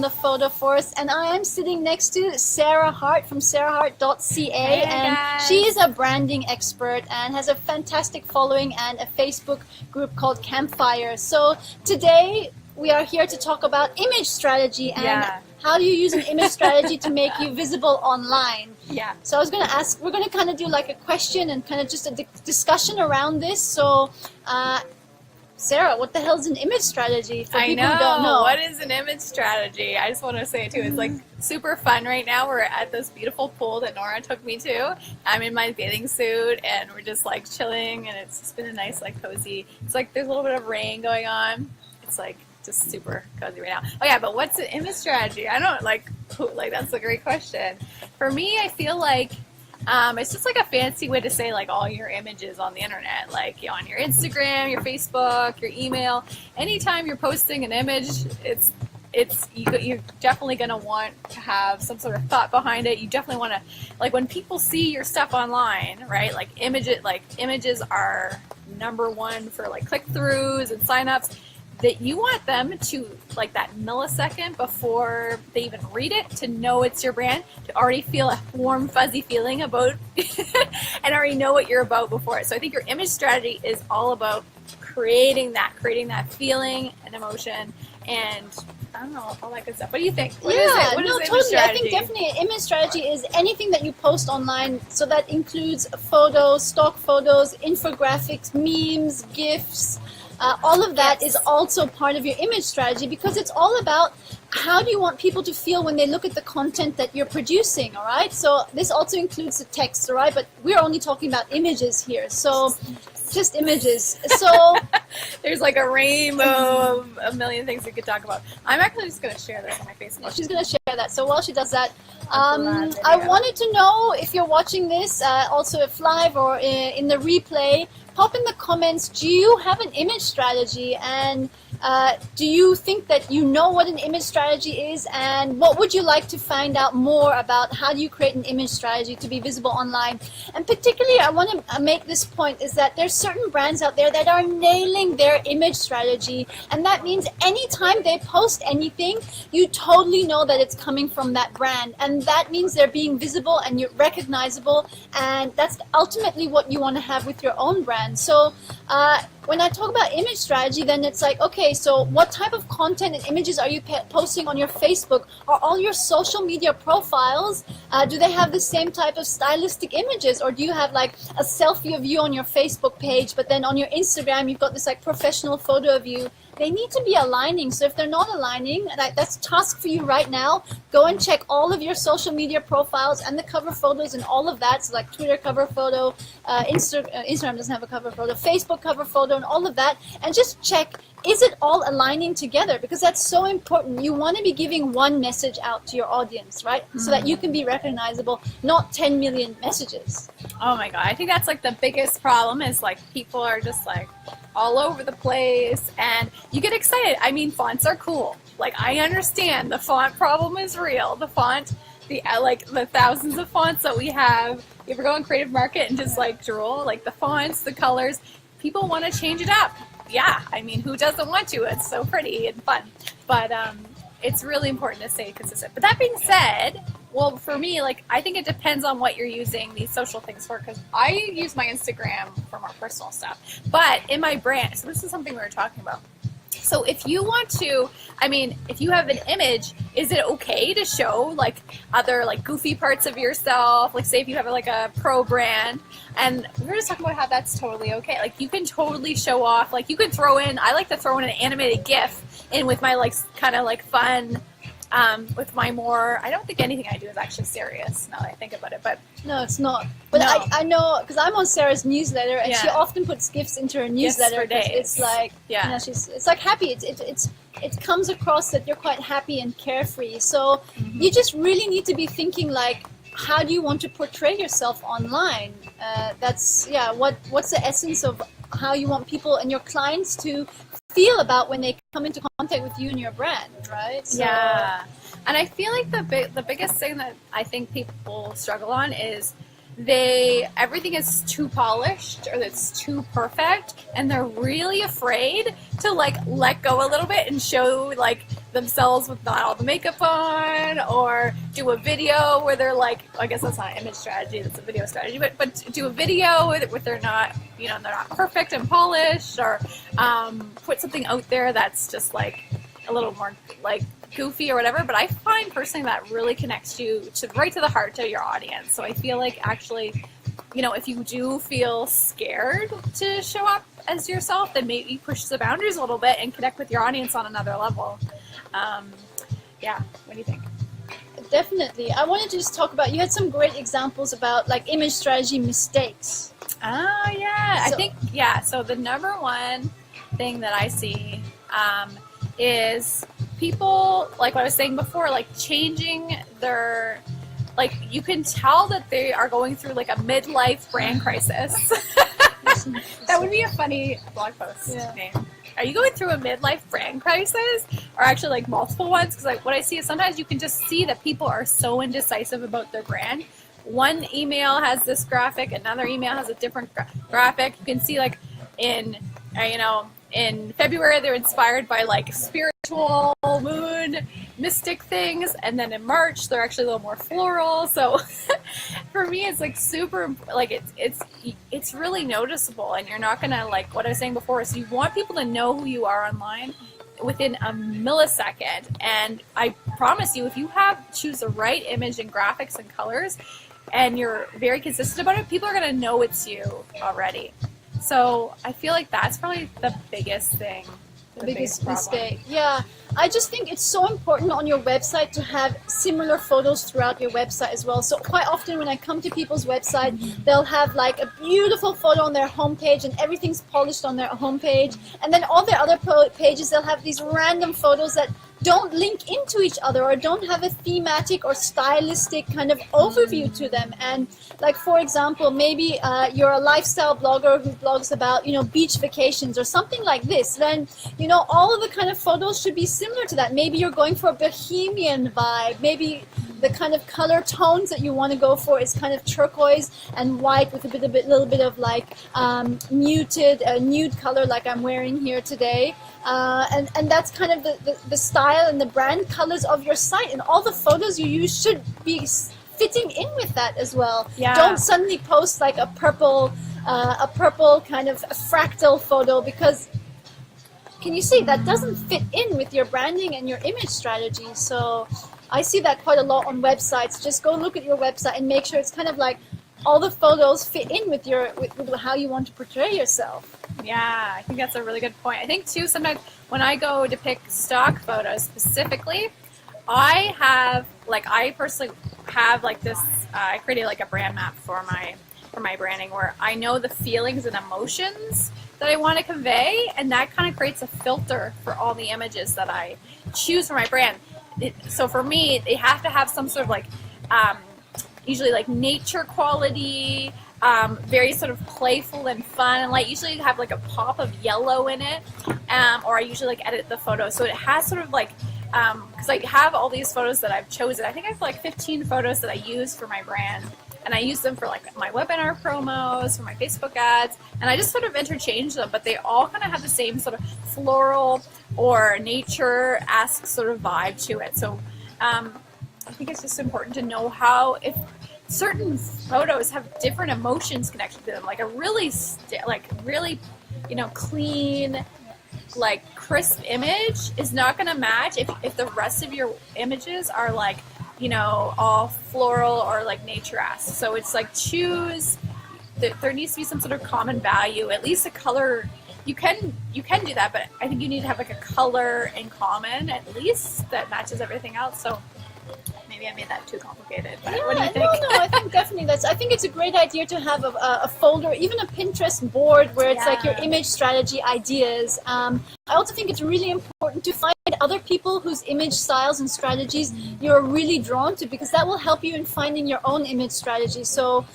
the photo for us, and I am sitting next to Sarah Hart from sarahhart.ca, and guys. she is a branding expert and has a fantastic following and a Facebook group called Campfire. So today we are here to talk about image strategy and how do you use an image strategy to make you visible online. Yeah. So I was going to ask, we're going to kind of do like a question and kind of just a discussion around this. So Sarah, what the hell is an image strategy for people who don't know? What is an image strategy? I just want to say too, it's like super fun right now. We're at this beautiful pool that Nora took me to. I'm in my bathing suit and we're just like chilling, and it's just been a nice like cozy. It's like there's a little bit of rain going on. It's like just super cozy right now. Oh yeah, but what's an image strategy? I don't like that's a great question. For me, I feel like it's just like a fancy way to say like all your images on the internet, like on your Instagram, your Facebook, your email. Anytime you're posting an image, you're definitely going to want to have some sort of thought behind it. You definitely want to, like when people see your stuff online, right? Like images are number one for like click-throughs and sign-ups. That you want them to, like that millisecond before they even read it, to know it's your brand, to already feel a warm, fuzzy feeling about and already know what you're about before it. So I think your image strategy is all about creating that feeling and emotion, and I don't know, all that good stuff. What do you think? What is it? What is image totally. strategy? I think definitely image strategy is anything that you post online. So that includes photos, stock photos, infographics, memes, gifs. All of that is also part of your image strategy, because it's all about how do you want people to feel when they look at the content that you're producing, all right? So this also includes the text, all right? But we're only talking about images here, so just images. So there's like a rainbow of a million things we could talk about. I'm actually just going to share this on my Facebook. She's going to share that. So while she does that, I wanted to know if you're watching this, also if live or in the replay, pop in the comments, do you have an image strategy, and do you think that you know what an image strategy is, and what would you like to find out more about how do you create an image strategy to be visible online? And particularly I want to make this point is that there's certain brands out there that are nailing their image strategy, and that means anytime they post anything, you totally know that it's coming from that brand, and that means they're being visible and you're recognizable, and that's ultimately what you want to have with your own brand. So when I talk about image strategy, then it's like, okay, so what type of content and images are you posting on your Facebook? Are all your social media profiles, do they have the same type of stylistic images, or do you have like a selfie of you on your Facebook page, but then on your Instagram you've got this like professional photo of you? They need to be aligning. So if they're not aligning, that's a task for you right now. Go and check all of your social media profiles and the cover photos and all of that. So like Twitter cover photo, Instagram doesn't have a cover photo, Facebook cover photo, and all of that. And just check, is it all aligning together? Because that's so important. You want to be giving one message out to your audience, right? So that you can be recognizable, not 10 million messages. Oh my God. I think that's like the biggest problem is like people are just like all over the place and you get excited. I mean, fonts are cool. Like I understand the font problem is real. The font, the thousands of fonts that we have. You ever go on Creative Market and just like drool? Like the fonts, the colors, people want to change it up. Yeah, I mean, who doesn't want to? It's so pretty and fun. But it's really important to stay consistent. But that being said, well, for me, like, I think it depends on what you're using these social things for, because I use my Instagram for more personal stuff. But in my brand, so this is something we were talking about. So if you want to, I mean, if you have an image, is it okay to show like other like goofy parts of yourself? Like say if you have like a pro brand, and we were just talking about how that's totally okay. Like you can totally show off, like you can throw in, I like to throw in an animated GIF in with my like kind of like fun, with my more, I don't think anything I do is actually serious now that I think about it, but no, it's not. But no. I know, because I'm on Sarah's newsletter, and she often puts gifts into her newsletter. It's like, you know, it's like happy. It comes across that you're quite happy and carefree. So you just really need to be thinking like, how do you want to portray yourself online? What's the essence of how you want people and your clients to feel about when they come into contact with you and your brand, right? So, yeah. And I feel like the biggest thing that I think people struggle on is everything is too polished or it's too perfect, and they're really afraid to like let go a little bit and show like themselves with not all the makeup on, or do a video where they're like, I guess that's not an image strategy, that's a video strategy, but do a video with they're not, you know, they're not perfect and polished, or put something out there that's just like a little more like goofy or whatever. But I find personally that really connects you to right to the heart of your audience. So I feel like actually, you know, if you do feel scared to show up as yourself, then maybe push the boundaries a little bit and connect with your audience on another level. Yeah, what do you think? Definitely. I wanted to just talk about, you had some great examples about like image strategy mistakes. Ah, yeah. So, I think, yeah, so the number one thing that I see is people, like what I was saying before, like changing their, like you can tell that they are going through like a midlife brand crisis. That would be a funny blog post name. Are you going through a midlife brand crisis, or actually like multiple ones? Because like what I see is sometimes you can just see that people are so indecisive about their brand. One email has this graphic, another email has a different graphic. You can see like in, you know, in February they're inspired by like spiritual, moon, mystic things, and then in March they're actually a little more floral. So for me it's like super, like it's really noticeable, and you're not gonna, like what I was saying before, so you want people to know who you are online within a millisecond. And I promise you, if you choose the right image and graphics and colors and you're very consistent about it, people are gonna know it's you already. So I feel like that's probably the biggest thing. The biggest mistake. Yeah, I just think it's so important on your website to have similar photos throughout your website as well. So quite often when I come to people's website, they'll have like a beautiful photo on their homepage and everything's polished on their homepage, and then all their other pages they'll have these random photos that don't link into each other or don't have a thematic or stylistic kind of overview to them. And like, for example, maybe you're a lifestyle blogger who blogs about, you know, beach vacations or something like this, then, you know, all of the kind of photos should be similar to that. Maybe you're going for a bohemian vibe. Maybe the kind of color tones that you want to go for is kind of turquoise and white with a little bit of like nude color like I'm wearing here today. And that's kind of the style and the brand colors of your site, and all the photos you use should be fitting in with that as well. Yeah. Don't suddenly post like a purple kind of fractal photo, because can you see that doesn't fit in with your branding and your image strategy. So I see that quite a lot on websites. Just go look at your website and make sure it's kind of like all the photos fit in with with how you want to portray yourself. Yeah, I think that's a really good point. I think too, sometimes when I go to pick stock photos specifically, I personally have like this, I created like a brand map for my branding where I know the feelings and emotions that I want to convey, and that kind of creates a filter for all the images that I choose for my brand. So for me, they have to have some sort of like, usually like nature quality, very sort of playful and fun, and like usually have like a pop of yellow in it, or I usually like edit the photo so it has sort of like, because I have all these photos that I've chosen. I think I have like 15 photos that I use for my brand, and I use them for like my webinar promos, for my Facebook ads, and I just sort of interchange them, but they all kind of have the same sort of floral or nature-esque sort of vibe to it. So I think it's just important to know how, if certain photos have different emotions connected to them, like a really you know, clean, like crisp image is not going to match if the rest of your images are like, you know, all floral or like nature-esque. So it's like choose, there needs to be some sort of common value, at least a color. You can do that, but I think you need to have like a color in common at least that matches everything else. So maybe I made that too complicated, but Yeah, what do you think? no, I think definitely I think it's a great idea to have a folder, even a Pinterest board where it's like your image strategy ideas. I also think it's really important to find other people whose image styles and strategies you're really drawn to, because that will help you in finding your own image strategy. So,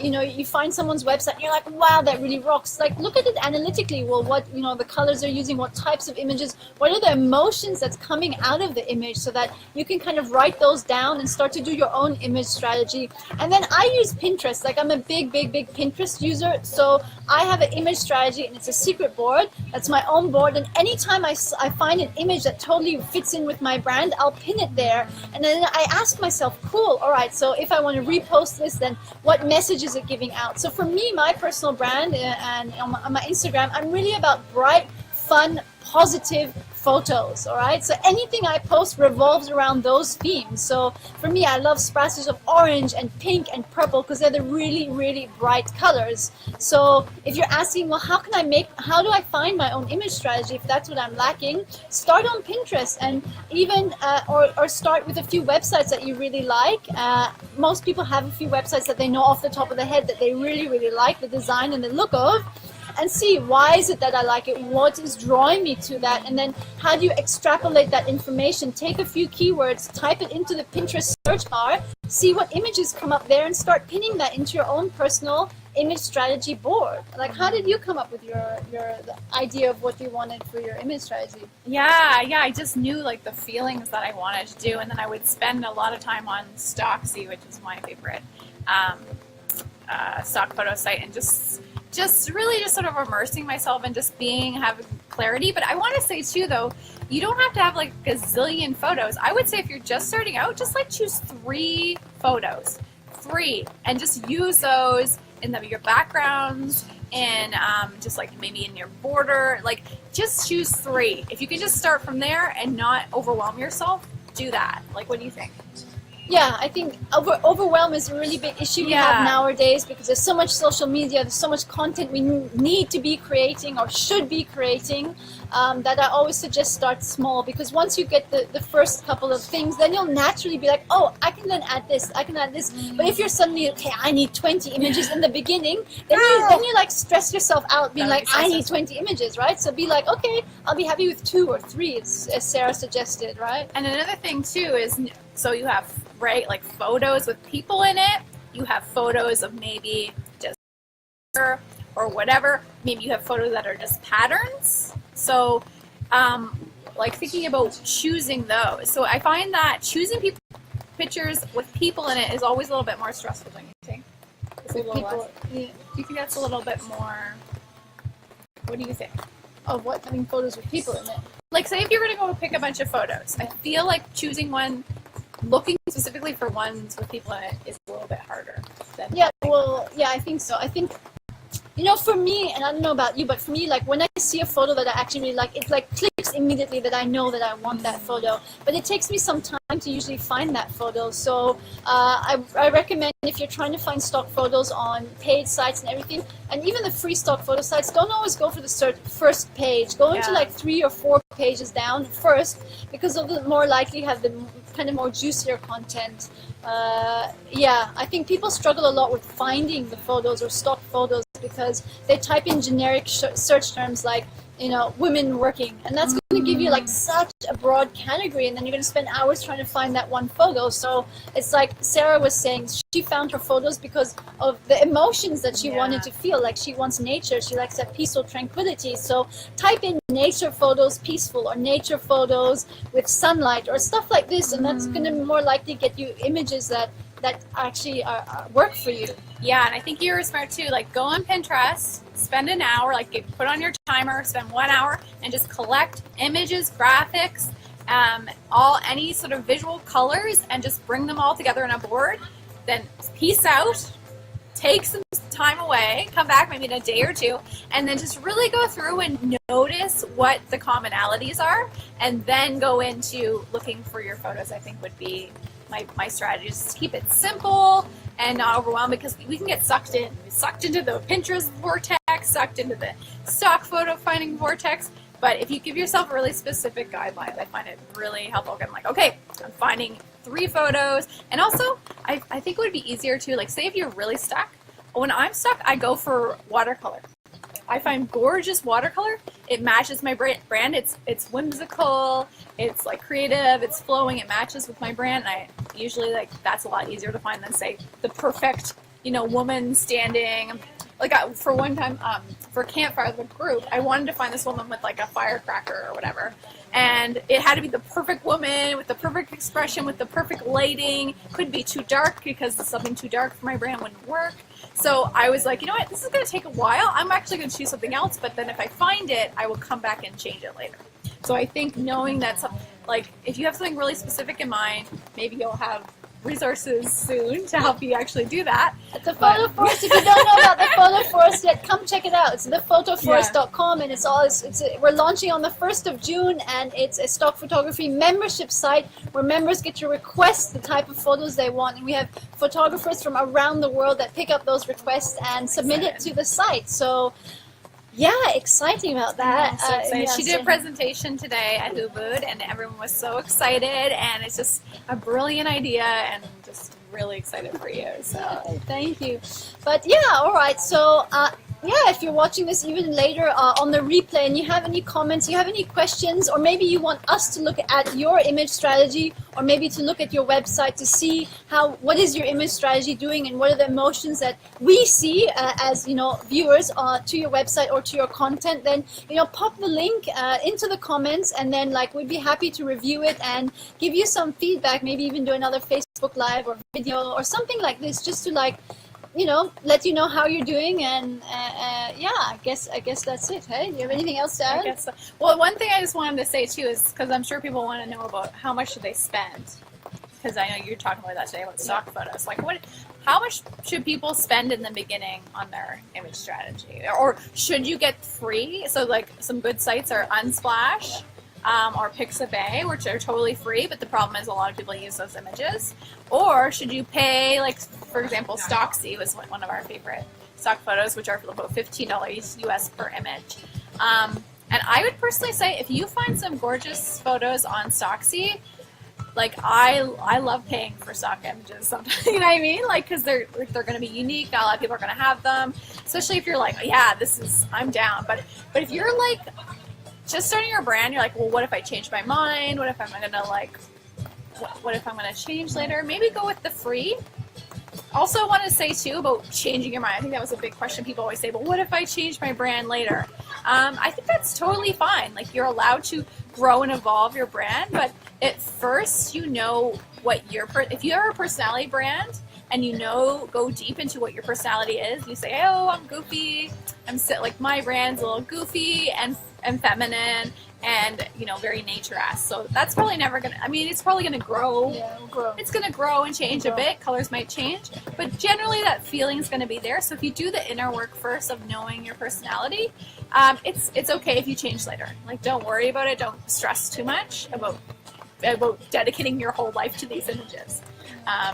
you know, you find someone's website and you're like, wow, that really rocks. Like, look at it analytically. Well, what, you know, the colors they're using, what types of images, what are the emotions that's coming out of the image, so that you can kind of write those down and start to do your own image strategy. And then I use Pinterest. Like, I'm a big Pinterest user. So I have an image strategy, and it's a secret board. That's my own board. then anytime I find an image that totally fits in with my brand, I'll pin it there. And then I ask myself, cool, all right, so if I want to repost this, then what message is it giving out? So for me, my personal brand and on my Instagram, I'm really about bright, fun, positive photos, all right? So anything I post revolves around those themes. So for me, I love splashes of orange and pink and purple because they're the really, really bright colors. So if you're asking, well, how do I find my own image strategy if that's what I'm lacking? Start on Pinterest, and even or start with a few websites that you really like. Most people have a few websites that they know off the top of their head that they really, really like the design and the look of, and see why is it that I like it, what is drawing me to that, and then how do you extrapolate that information? Take a few keywords, type it into the Pinterest search bar, see what images come up there, and start pinning that into your own personal image strategy board. Like, how did you come up with your the idea of what you wanted for your image strategy? Yeah, I just knew like the feelings that I wanted to do, and then I would spend a lot of time on Stocksy, which is my favorite stock photo site, and just really sort of immersing myself and just having clarity. But I want to say too, though, you don't have to have like a gazillion photos. I would say if you're just starting out, just like choose 3 photos, and just use those in your backgrounds and just like maybe in your border. Like, just choose 3. If you can just start from there and not overwhelm yourself, do that. Like, what do you think? Yeah, I think overwhelm is a really big issue we have nowadays because there's so much social media, there's so much content we need to be creating or should be creating, that I always suggest start small, because once you get the first couple of things, then you'll naturally be like, oh, I can then add this, I can add this. But if you're suddenly, okay, I need 20 images in the beginning, then you like stress yourself out being like, I need 20 images, right? So be like, okay, I'll be happy with 2 or 3, as Sarah suggested, right? And another thing too is, so you have like photos with people in it, you have photos of maybe just or whatever, maybe you have photos that are just patterns. So like thinking about choosing those. So I find that choosing pictures with people in it is always a little bit more stressful, don't you think? It's a little less. Yeah. Do you think that's a little bit more, what do you think? Of what, having photos with people in it? Like, say if you're going to go pick a bunch of photos, I feel like choosing one, looking specifically for ones with people in it is a little bit harder than I think so. I think, for me, and I don't know about you, but for me, like, when I see a photo that I actually really like, it like clicks immediately that I know that I want that photo. But it takes me some time to usually find that photo. So I recommend, if you're trying to find stock photos on paid sites and everything, and even the free stock photo sites, don't always go for the first page. Go into like 3 or 4 pages down first, because of the more likely have the kind of more juicier content. I think people struggle a lot with finding the photos or stock photos because they type in generic search terms like, women working, and that's going to give you like such a broad category, and then you're going to spend hours trying to find that one photo. So it's like Sarah was saying, she found her photos because of the emotions that she wanted to feel. Like, she wants nature, she likes that peaceful tranquility. So type in nature photos peaceful, or nature photos with sunlight, or stuff like this, and that's going to more likely get you images that actually work for you. Yeah, and I think you were smart too. Like, go on Pinterest, spend an hour, like put on your timer, spend 1 hour, and just collect images, graphics, any sort of visual colors, and just bring them all together in a board. Then peace out, take some time away, come back maybe in a day or 2, and then just really go through and notice what the commonalities are, and then go into looking for your photos. I think would be my strategy. Just keep it simple and not overwhelmed, because we can get sucked into the Pinterest vortex, sucked into the stock photo finding vortex. But if you give yourself really specific guidelines, I find it really helpful. I'm like, okay, I'm finding 3 photos. And also, I think it would be easier to, like, say if you're really stuck. When I'm stuck, I go for watercolor. I find gorgeous watercolor. It matches my brand. It's whimsical. It's like creative. It's flowing. It matches with my brand. And I usually, like, that's a lot easier to find than, say, the perfect, woman standing like for one time, for campfire, the group, I wanted to find this woman with like a firecracker or whatever. And it had to be the perfect woman with the perfect expression, with the perfect lighting. Couldn't be too dark because something too dark for my brand wouldn't work. So I was like, you know what, this is going to take a while. I'm actually going to choose something else, but then if I find it, I will come back and change it later. So I think knowing that, like, if you have something really specific in mind, maybe you'll have resources soon to help you actually do that. The Photo Forest, if you don't know about the Photo Forest yet, come check it out. It's thephotoforest.com, and we're launching on the 1st of June, and it's a stock photography membership site where members get to request the type of photos they want, and we have photographers from around the world that pick up those requests and submit it to the site. So yeah, exciting about that. So excited. She did a presentation today at Ubud, and everyone was so excited, and it's just a brilliant idea, and just really excited for you. So thank you. But yeah, all right. So yeah, if you're watching this even later on the replay and you have any comments, you have any questions, or maybe you want us to look at your image strategy, or maybe to look at your website to see what is your image strategy doing and what are the emotions that we see as viewers to your website or to your content, then pop the link into the comments, and then we'd be happy to review it and give you some feedback, maybe even do another Facebook Live or video or something like this, just to let you know how you're doing. And yeah, I guess that's it. Hey, do you have anything else to add? I guess so. Well, one thing I just wanted to say too is, because I'm sure people want to know about how much should they spend, because I know you're talking about that today about stock photos. Like, how much should people spend in the beginning on their image strategy, or should you get free? So like some good sites are Unsplash. Or Pixabay, which are totally free, but the problem is a lot of people use those images. Or should you pay, like, for example, Stocksy was one of our favorite stock photos, which are about $15 US per image. And I would personally say, if you find some gorgeous photos on Stocksy, like, I love paying for stock images sometimes, you know what I mean? Like, because they're going to be unique, not a lot of people are going to have them, especially if you're like, yeah, I'm down. But if you're like, just starting your brand, you're like, well, what if I change my mind? What if I'm gonna what if I'm gonna change later? Maybe go with the free. Also, I want to say too about changing your mind. I think that was a big question people always say, but what if I change my brand later? I think that's totally fine. Like, you're allowed to grow and evolve your brand, but at first, what if you are a personality brand and go deep into what your personality is, you say, oh, I'm goofy. My brand's a little goofy and feminine and very nature-esque. So that's probably never gonna. I mean, it's probably gonna grow. Yeah, it'll grow. It's gonna grow and change a bit. Colors might change, but generally that feeling is gonna be there. So if you do the inner work first of knowing your personality, it's okay if you change later. Like, don't worry about it. Don't stress too much about dedicating your whole life to these images.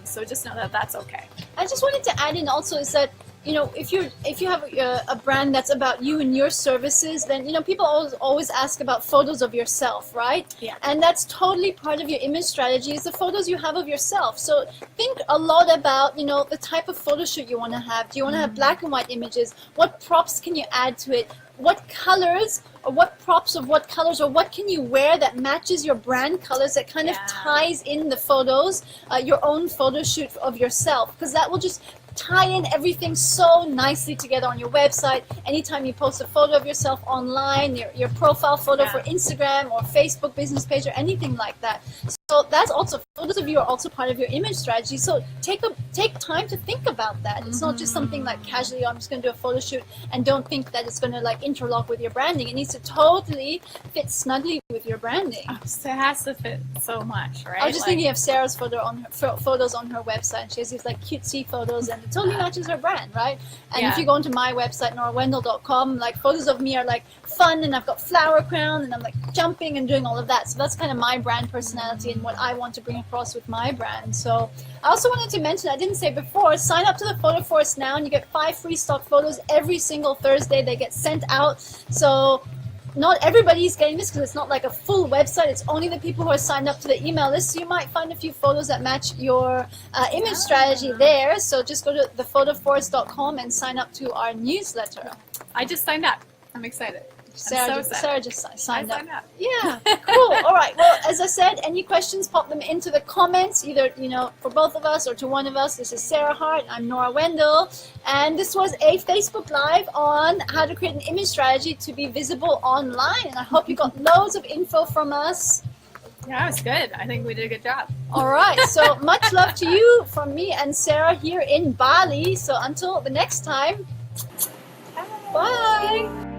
So just know that that's okay. I just wanted to add in also is that if you have a brand that's about you and your services, then people always ask about photos of yourself, right? Yeah. And that's totally part of your image strategy, is the photos you have of yourself. So think a lot about the type of photo shoot you want to have. Do you want to have black and white images? What props can you add to it? What colors, or what props of what colors, or what can you wear that matches your brand colors, that kind of ties in the photos, your own photo shoot of yourself, because that will just tie in everything so nicely together on your website. Anytime you post a photo of yourself online, your profile photo for Instagram or Facebook business page or anything like that. So that's also, photos of you are also part of your image strategy. So take time to think about that. It's not just something like casually, I'm just going to do a photo shoot, and don't think that it's going to interlock with your branding. It needs to totally fit snugly with your branding. Oh, so it has to fit so much, right? I was just thinking of Sarah's photos on her website. She has these cutesy photos, and it totally matches her brand, right? And if you go onto my website, norawendell.com, photos of me are fun, and I've got flower crown, and I'm jumping and doing all of that. So that's kind of my brand personality and what I want to bring across with my brand. So I also wanted to mention, I didn't say before, sign up to the Photo Forest now, and you get 5 free stock photos every single Thursday. They get sent out. So not everybody's getting this, because it's not a full website. It's only the people who are signed up to the email list. So you might find a few photos that match your image strategy there. So just go to thephotoforest.com and sign up to our newsletter. I just signed up. I'm excited. Sarah just signed up. signed up. Yeah, cool. All right. Well, as I said, any questions, pop them into the comments, either, for both of us or to one of us. This is Sarah Hart. I'm Nora Wendell. And this was a Facebook Live on how to create an image strategy to be visible online. And I hope you got loads of info from us. Yeah, it was good. I think we did a good job. All right. So much love to you from me and Sarah here in Bali. So until the next time, bye.